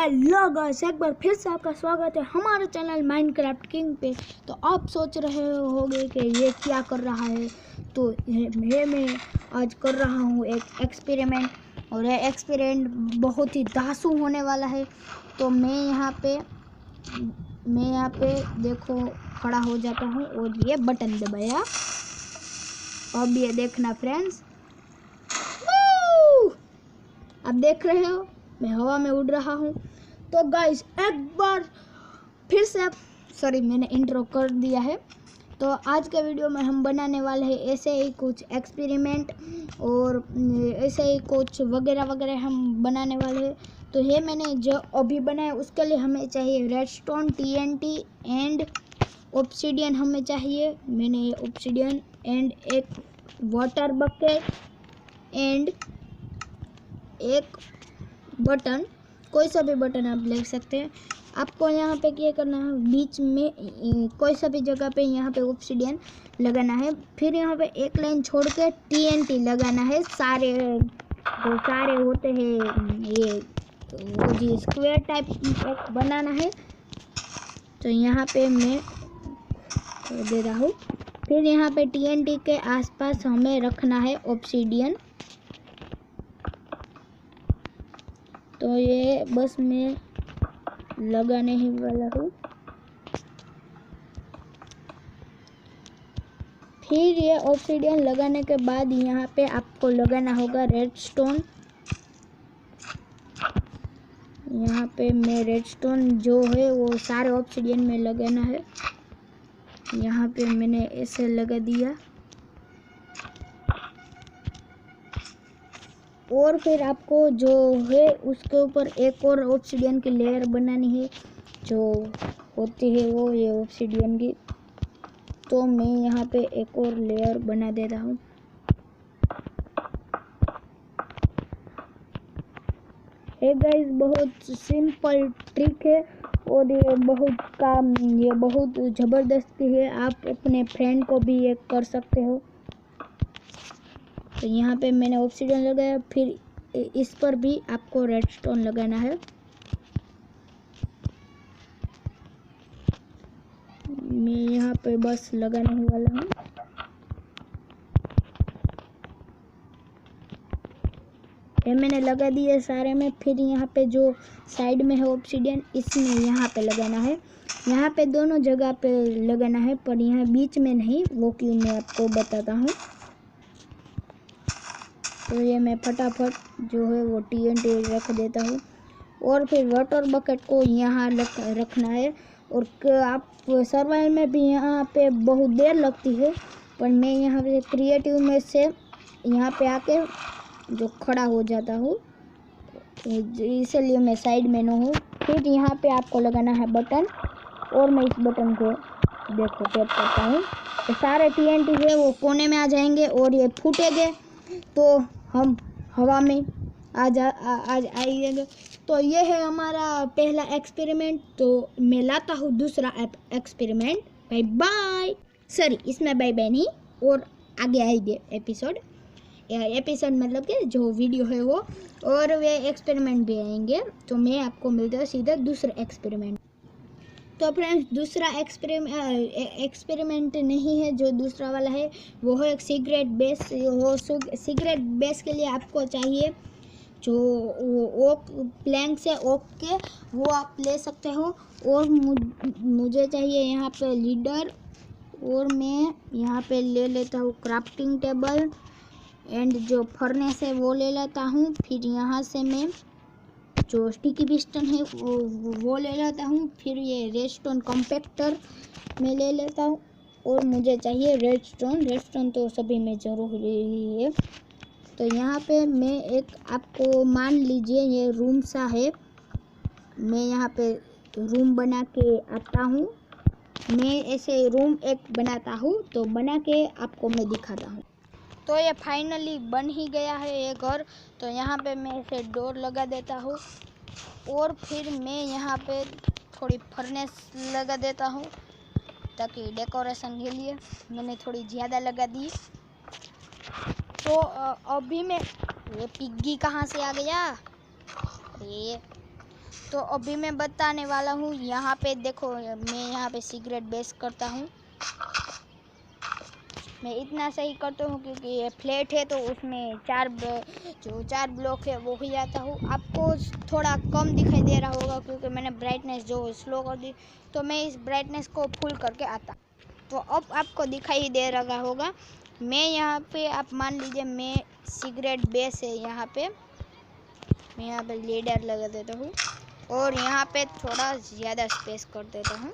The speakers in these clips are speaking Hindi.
हेलो गाइस, एक बार फिर से आपका स्वागत है हमारे चैनल माइनक्राफ्ट किंग पे। तो आप सोच रहे होंगे कि ये क्या कर रहा है। तो ये मैं आज कर रहा हूँ एक एक्सपेरिमेंट, और ये एक्सपेरिमेंट बहुत ही दासू होने वाला है। तो मैं यहाँ पे देखो खड़ा हो जाता हूँ और ये बटन दबाया। अब ये देखना फ्रेंड्स, आप देख रहे हो मैं हवा में उड़ रहा हूँ। तो गाइस एक बार फिर से सॉरी, मैंने इंट्रो कर दिया है। तो आज के वीडियो में हम बनाने वाले हैं ऐसे ही कुछ एक्सपेरिमेंट, और ऐसे ही कुछ वगैरह वगैरह हम बनाने वाले हैं। तो ये मैंने जो अभी बनाया उसके लिए हमें चाहिए रेडस्टोन, टीएनटी एंड ऑब्सीडियन हमें चाहिए। मैंने ये ऑब्सीडियन एंड एक वाटर बकेट एंड एक बटन, कोई सा भी बटन आप ले सकते हैं। आपको यहाँ पे क्या करना है, बीच में कोई सा भी जगह पे यहाँ पे ऑब्सीडियन लगाना है। फिर यहाँ पे एक लाइन छोड़ के टीएनटी लगाना है। सारे जो सारे होते हैं ये वो जी स्क्वायर टाइप एक बनाना है। तो यहाँ पे मैं दे रहा हूँ। फिर यहाँ पे टीएनटी के आसपास हमें रखना है ऑब्सीडियन। तो ये बस मैं लगाने ही वाला हूँ। फिर ये ऑब्सीडियन लगाने के बाद यहाँ पे आपको लगाना होगा रेडस्टोन। यहाँ पे मैं रेडस्टोन जो है वो सारे ऑब्सीडियन में लगाना है। यहाँ पे मैंने ऐसे लगा दिया, और फिर आपको जो है उसके ऊपर एक और ऑब्सीडियन की लेयर बनानी है जो होती है वो ये ऑब्सीडियन की। तो मैं यहाँ पे एक और लेयर बना दे रहा हूँ। ये गाइस बहुत सिंपल ट्रिक है, और ये बहुत ज़बरदस्ती है। आप अपने फ्रेंड को भी ये कर सकते हो। तो यहाँ पे मैंने ऑब्सीडियन लगाया, फिर इस पर भी आपको रेडस्टोन लगाना है। मैं यहाँ पे बस लगाने ही वाला हूँ। ये मैंने लगा दिए सारे में। फिर यहाँ पे जो साइड में है ऑब्सीडियन, इसमें यहाँ पे लगाना है। यहाँ पे दोनों जगह पे लगाना है, पर यहाँ बीच में नहीं, वो क्यों मैं आपको बताता हूँ। तो ये मैं फटाफट जो है वो टीएनटी रख देता हूँ, और फिर वाटर बकेट को यहाँ रखना है। और आप सर्वाइवल में भी यहाँ पे बहुत देर लगती है, पर मैं यहाँ पे क्रिएटिव में से यहाँ पे आके जो खड़ा हो जाता हूँ, इसलिए मैं साइड में न हूँ। फिर यहाँ पे आपको लगाना है बटन, और मैं इस बटन को देखो टैप करता हूँ तो सारे टीएनटी है वो कोने में आ जाएंगे और ये फूटेंगे, तो हम हवा में आ आइएगा। तो ये है हमारा पहला एक्सपेरिमेंट। तो मैं लाता हूँ दूसरा एक्सपेरिमेंट। बाय बाय, सॉरी इसमें बाय बाय नहीं, और आगे आएंगे एपिसोड मतलब कि जो वीडियो है वो, और वे एक्सपेरिमेंट भी आएंगे। तो मैं आपको मिलता है सीधा दूसरा एक्सपेरिमेंट। तो फ्रेंड्स दूसरा एक्सपेरिमेंट नहीं है, जो दूसरा वाला है वो है एक सीक्रेट बेस। सीक्रेट बेस के लिए आपको चाहिए जो ओक प्लैंक से ओक के वो आप ले सकते हो, और मुझे चाहिए यहाँ पे लीडर, और मैं यहाँ पे ले लेता हूँ क्राफ्टिंग टेबल एंड जो फर्नेस है वो ले लेता हूँ। फिर यहाँ से मैं जो स्टिकी पिस्टन है वो ले लेता हूँ। फिर ये रेडस्टोन कॉम्पैक्टर में ले लेता हूँ, और मुझे चाहिए रेडस्टोन तो सभी में ज़रूरी है। तो यहाँ पे मैं एक, आपको मान लीजिए ये रूम सा है, मैं यहाँ पे रूम बना के आता हूँ। मैं ऐसे रूम एक बनाता हूँ, तो बना के आपको मैं दिखाता हूँ। तो ये फाइनली बन ही गया है ये घर। तो यहाँ पे मैं इसे डोर लगा देता हूँ, और फिर मैं यहाँ पे थोड़ी फर्नेस लगा देता हूँ ताकि डेकोरेशन के लिए मैंने थोड़ी ज़्यादा लगा दी। तो अभी मैं, ये पिग्गी कहाँ से आ गया ये। तो अभी मैं बताने वाला हूँ। यहाँ पे देखो, मैं यहाँ पे सिगरेट बेस करता हूँ। मैं इतना सही करता हूँ क्योंकि ये फ्लैट है तो उसमें जो चार ब्लॉक है वो ही आता हूँ। आपको थोड़ा कम दिखाई दे रहा होगा क्योंकि मैंने ब्राइटनेस जो स्लो कर दी, तो मैं इस ब्राइटनेस को फुल करके आता। तो अब आपको दिखाई दे रहा होगा। मैं यहाँ पे, आप मान लीजिए मैं सिगरेट बेस है यहाँ पे, मैं यहाँ पे लीडर लगा देता हूँ और यहाँ पे थोड़ा ज़्यादा स्पेस कर देता हूँ।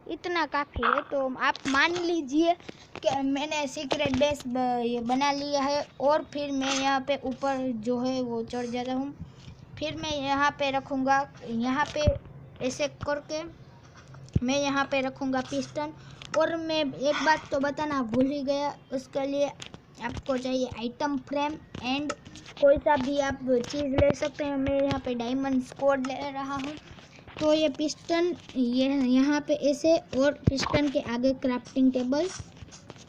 इतना काफ़ी है। तो आप मान लीजिए कि मैंने सीक्रेट बेस ये बना लिया है और फिर मैं यहाँ पे ऊपर जो है वो चढ़ जाता हूँ। फिर मैं यहाँ पे रखूँगा, यहाँ पे ऐसे करके मैं यहाँ पे रखूँगा पिस्टन। और मैं एक बात तो बताना भूल ही गया, उसके लिए आपको चाहिए आइटम फ्रेम एंड कोई सा भी आप चीज़ ले सकते हैं। मैं यहाँ पे डायमंड स्क्वाड ले रहा हूँ। तो ये पिस्टन ये यहाँ पे ऐसे, और पिस्टन के आगे क्राफ्टिंग टेबल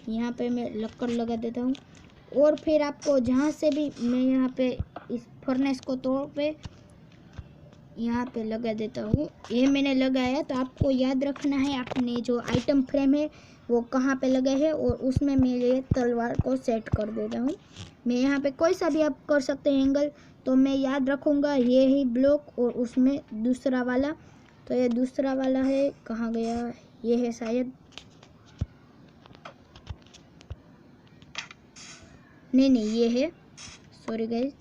यहाँ पे मैं लक्कड़ लगा देता हूँ। और फिर आपको जहाँ से भी, मैं यहाँ पे इस फर्नेस को तोड़ पे यहाँ पे लगा देता हूँ। ये मैंने लगाया, तो आपको याद रखना है अपने जो आइटम फ्रेम है वो कहाँ पे लगा है, और उसमें मैं ये तलवार को सेट कर देता हूँ। मैं यहाँ पे कोई सा भी आप कर सकते हैं एंगल, तो मैं याद रखूँगा ये ही ब्लॉक और उसमें दूसरा वाला। तो ये दूसरा वाला है, कहाँ गया, ये है शायद, नहीं ये है, सॉरी गाइस।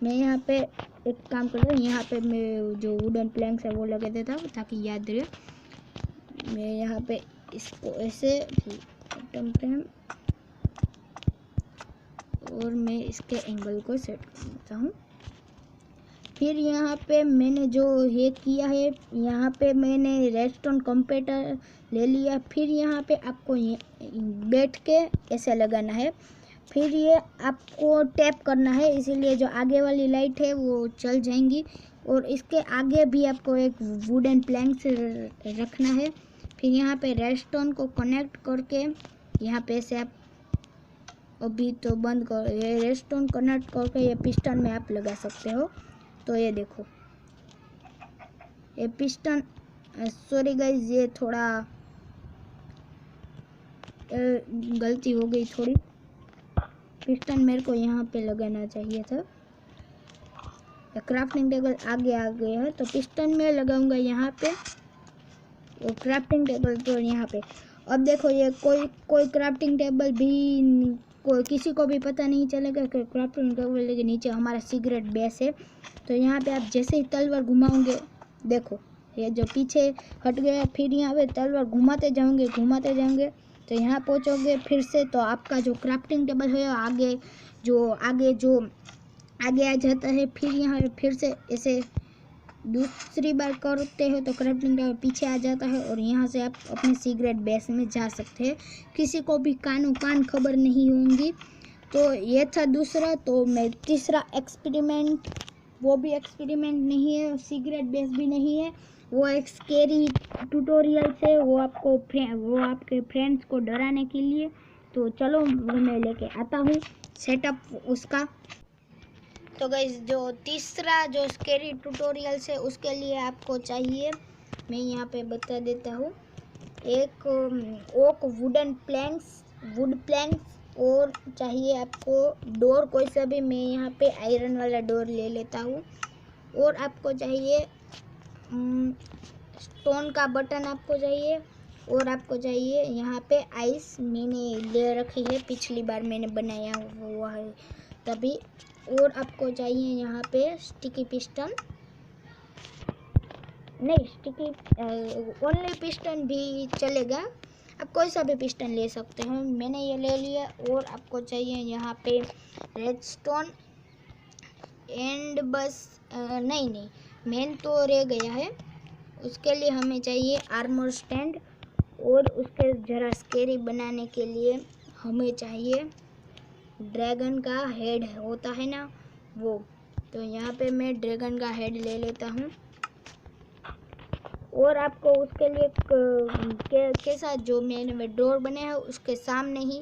मैं यहाँ पे एक काम कर रहा हूँ, यहाँ पे मैं जो वुडन प्लैंक्स है वो लगा देता हूँ ताकि याद रहे। मैं यहाँ पे इसको ऐसे आइटम फ्रेम, और मैं इसके एंगल को सेट कर देता हूँ। फिर यहाँ पे मैंने जो ये किया है, यहाँ पे मैंने रेडस्टोन कंपेटर ले लिया। फिर यहाँ पे आपको बैठ के ऐसे लगाना है। फिर ये आपको टैप करना है, इसीलिए जो आगे वाली लाइट है वो चल जाएंगी। और इसके आगे भी आपको एक वुडन प्लैंक से रखना है। फिर यहाँ पे रेडस्टोन को कनेक्ट करके यहाँ पे से आप, अभी तो बंद कर, ये रेडस्टोन कनेक्ट करके ये पिस्टन में आप लगा सकते हो। तो ये देखो, ये पिस्टन, सॉरी गाइस ये थोड़ा गलती हो गई थोड़ी, पिस्टन मेरे को यहाँ पे लगाना चाहिए था। क्राफ्टिंग टेबल आगे आ गया है, तो पिस्टन में लगाऊंगा यहाँ पे, और क्राफ्टिंग टेबल तो यहाँ पे। अब देखो, ये कोई क्राफ्टिंग टेबल भी किसी को भी पता नहीं चलेगा कि क्राफ्टिंग टेबल के नीचे हमारा सिगरेट बेस है। तो यहाँ पे आप जैसे ही तलवार घुमाओगे, देखो ये जो पीछे हट गया, फिर यहाँ पे तलवार घुमाते जाओगे तो यहाँ पहुँचोगे फिर से, तो आपका जो क्राफ्टिंग टेबल है आगे आ जाता है। फिर यहाँ फिर से ऐसे दूसरी बार करते हो तो क्राफ्टिंग टेबल पीछे आ जाता है, और यहाँ से आप अपने सीक्रेट बेस में जा सकते हैं। किसी को भी कान खबर नहीं होंगी। तो ये था दूसरा। तो मैं तीसरा एक्सपेरिमेंट, वो भी एक्सपेरिमेंट नहीं है, सीक्रेट बेस भी नहीं है, वो एक स्केरी ट्यूटोरियल से, वो आपके फ्रेंड्स को डराने के लिए। तो चलो वो मैं लेके आता हूँ सेटअप उसका। तो गाइस, जो तीसरा जो स्केरी ट्यूटोरियल है उसके लिए आपको चाहिए, मैं यहाँ पे बता देता हूँ, एक ओक वुड प्लैंक्स, और चाहिए आपको डोर कोई सा भी, मैं यहाँ पे आयरन वाला डोर ले लेता हूँ। और आपको चाहिए स्टोन का बटन आपको चाहिए, और आपको चाहिए यहाँ पे आइस, मैंने ले रखी है, पिछली बार मैंने बनाया हुआ है तभी। और आपको चाहिए यहाँ पे स्टिकी पिस्टन, नहीं स्टिकी ओनली पिस्टन भी चलेगा, आप कोई सा भी पिस्टन ले सकते हो, मैंने ये ले लिया। और आपको चाहिए यहाँ पे रेडस्टोन एंड बस, नहीं मेन तो रह गया है, उसके लिए हमें चाहिए आर्मर स्टैंड, और उसके ज़रा स्केरी बनाने के लिए हमें चाहिए ड्रैगन का हेड होता है ना वो। तो यहाँ पे मैं ड्रैगन का हेड ले लेता हूँ। और आपको उसके लिए कैसा जो मैंने डोर बनाया है उसके सामने ही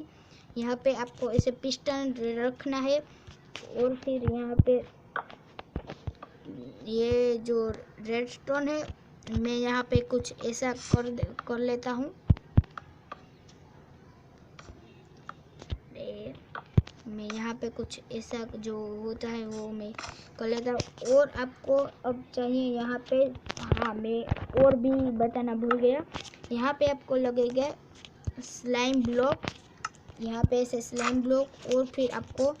यहाँ पे आपको ऐसे पिस्टन रखना है और फिर यहाँ पे ये जो रेडस्टोन है मैं यहाँ पे कुछ ऐसा कर लेता हूँ। मैं यहाँ पे कुछ ऐसा जो होता है वो मैं कर लेता हूँ। और आपको अब चाहिए यहाँ पे, हाँ मैं और भी बताना भूल गया, यहाँ पे आपको लगेगा स्लाइम ब्लॉक, यहाँ पे ऐसे स्लाइम ब्लॉक और फिर आपको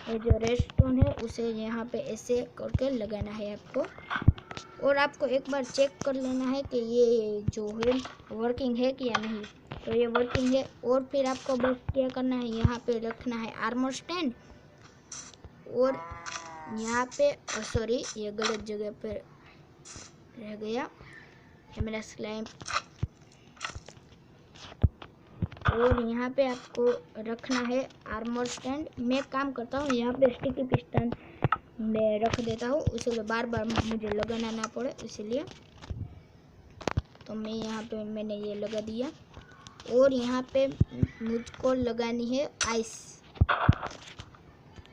ये जो रेडस्टोन है उसे यहाँ पे ऐसे करके लगाना है आपको। और आपको एक बार चेक कर लेना है कि ये जो है वर्किंग है कि या नहीं। तो ये वर्किंग है। और फिर आपको बस क्या करना है, यहाँ पे रखना है आर्मर स्टैंड और यहाँ पे सॉरी ये गलत जगह पे रह गया, ये मेरा स्लाइम। और यहाँ पे आपको रखना है आर्मर स्टैंड। मैं काम करता हूँ यहाँ पे स्टिकी पिस्टन मैं रख देता हूँ, इसलिए बार बार मुझे लगाना ना पड़े इसलिए। तो मैं यहाँ पे मैंने ये लगा दिया। और यहाँ पे मुझको लगानी है आइस,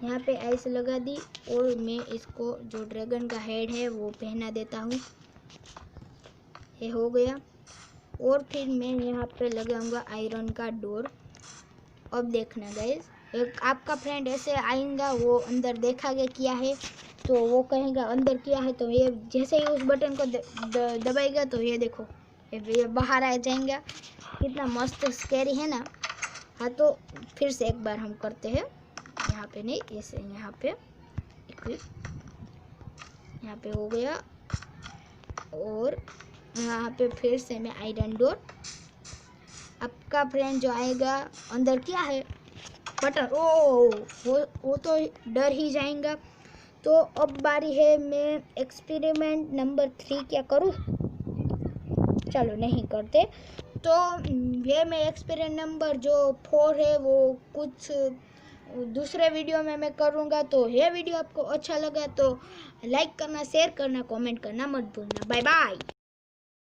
यहाँ पे आइस लगा दी। और मैं इसको जो ड्रैगन का हेड है वो पहना देता हूँ, ये हो गया। और फिर मैं यहाँ पे लगाऊंगा आयरन का डोर। अब देखना गाइस, एक आपका फ्रेंड ऐसे आएगा, वो अंदर देखागे क्या है तो वो कहेगा अंदर क्या है, तो ये जैसे ही उस बटन को दबाएगा तो ये देखो ये बाहर आ जाएगा। कितना मस्त स्कैरी है ना। हाँ तो फिर से एक बार हम करते हैं, यहाँ पे नहीं ऐसे, यहाँ पे यहाँ पे हो गया। और यहाँ पे फिर से मैं आयरन डोर, आपका फ्रेंड जो आएगा अंदर क्या है बटन, वो तो डर ही जाएगा। तो अब बारी है मैं एक्सपेरिमेंट नंबर 3 क्या करूँ, चलो नहीं करते। तो ये मैं एक्सपेरिमेंट नंबर जो 4 है वो कुछ दूसरे वीडियो में मैं करूँगा। तो ये वीडियो आपको अच्छा लगा तो लाइक करना, शेयर करना, कमेंट करना मत भूलना। Bye bye.